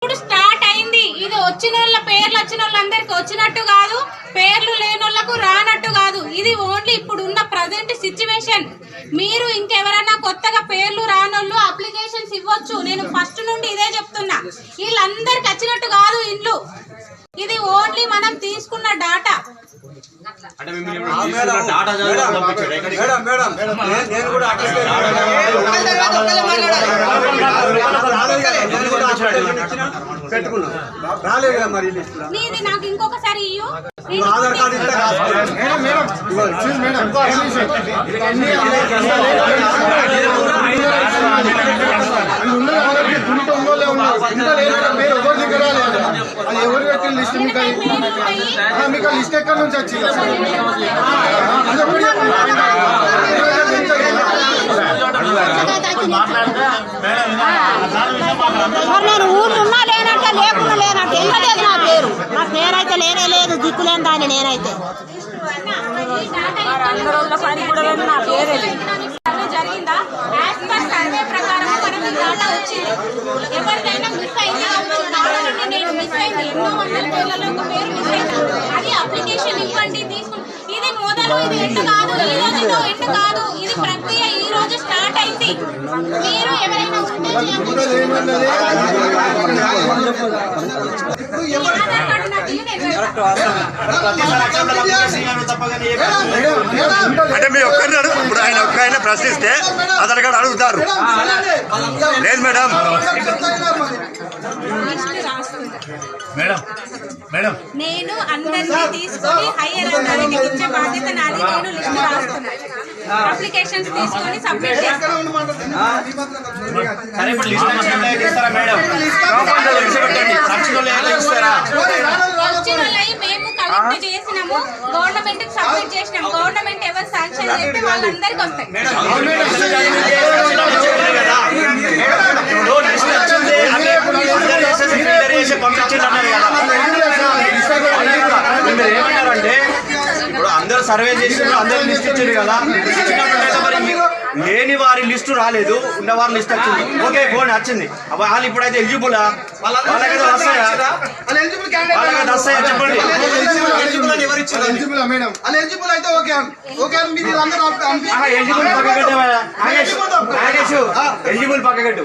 ఇప్పుడు స్టార్ట్ అయింది. ఇది వచ్చిన వాళ్ళ పేర్లు వచ్చిన వాళ్ళందరికి వచ్చినట్టు కాదు, పేర్లు లేని వాళ్ళకు రానట్టు కాదు. ఇది ఓన్లీ ఇప్పుడు ఉన్న ప్రజెంట్ సిచ్యువేషన్. మీరు ఇంకెవరైనా కొత్తగా పేర్లు రానోళ్ళు అప్లికేషన్స్ ఇవ్వచ్చు. నేను ఫస్ట్ నుండి ఇదే చెప్తున్నా. వీళ్ళందరికి వచ్చినట్టు కాదు ఇల్లు. ఇది ఓన్లీ మనం తీసుకున్న డాటా. నీది నాకు ఇంకొకసారి ఇయ్యు. ఆధార్ కార్డు ఎవరు పెట్టిన లిస్ట్ మీకు లిస్ట్ ఎక్కడి నుంచి వచ్చింది? నేను ఊళ్ళున్నా లేనంటే లేకుండా లేనంటే వెళ్ళలేదు. నా పేరు అయితే లేనే లేదు, దిక్కులేని దాన్ని నేనైతే నా పేరే జరిగిందా? యాజ్ పర్ సర్వే ప్రకారం మనకి డాటా వచ్చింది. ఎవరికైనా మిస్ అయింది, నేను మిస్ అయింది, ఎన్నో వందల పేర్లలో ఒక పేరు మిస్ అయింది. అది అప్లికేషన్ ఇవ్వండి, తీసుకుని. ఇది మొదలు, ఇది ఎండ్ కాదు, ఈ రోజుతో ఎండ్ కాదు. ఇది ప్రక్రియ ఈ రోజు స్టార్ట్ అయింది. మీరు ఎవరైనా అంటే మీరు ఒక్కరిని అడుగు. ఇప్పుడు ఆయన ఒక్క ప్రశ్నిస్తే ఆధార్ కార్డు అడుగుతారు. లేదు మేడం. నేను అందరినీ తీసుకొని హైయర్ అథారిటీకి ఇచ్చే బాధ్యత నాది. నేను లిస్ట్ రాస్తున్నా, అప్లికేషన్స్ తీసుకొని సబ్మిట్ చేస్తాను. మేము కలెక్ట్ చేసినాము, గవర్నమెంట్ కి సబ్మిట్ చేసినాము. గవర్నమెంట్ ఎవరు శాంక్షన్ చేస్తే వాళ్ళందరికీ వస్తాయి. ఏమన్నారంటే ఇప్పుడు అందరూ సర్వే చేసినారు, అందరు లిస్ట్ ఇచ్చారు కదా. మరి లేని వారి లిస్టు రాలేదు, ఉన్న వారి లిస్ట్ వచ్చింది. ఓకే, ఫోన్ వచ్చింది. వాళ్ళు ఇప్పుడైతే ఎలిజిబులా? వాళ్ళకైతే వస్తాయా? వాళ్ళకైతే వస్తాయా చెప్పండి. ఎలిజిబుల్ పక్కగట్టు. ఎలిజిబుల్ పక్కగట్టు.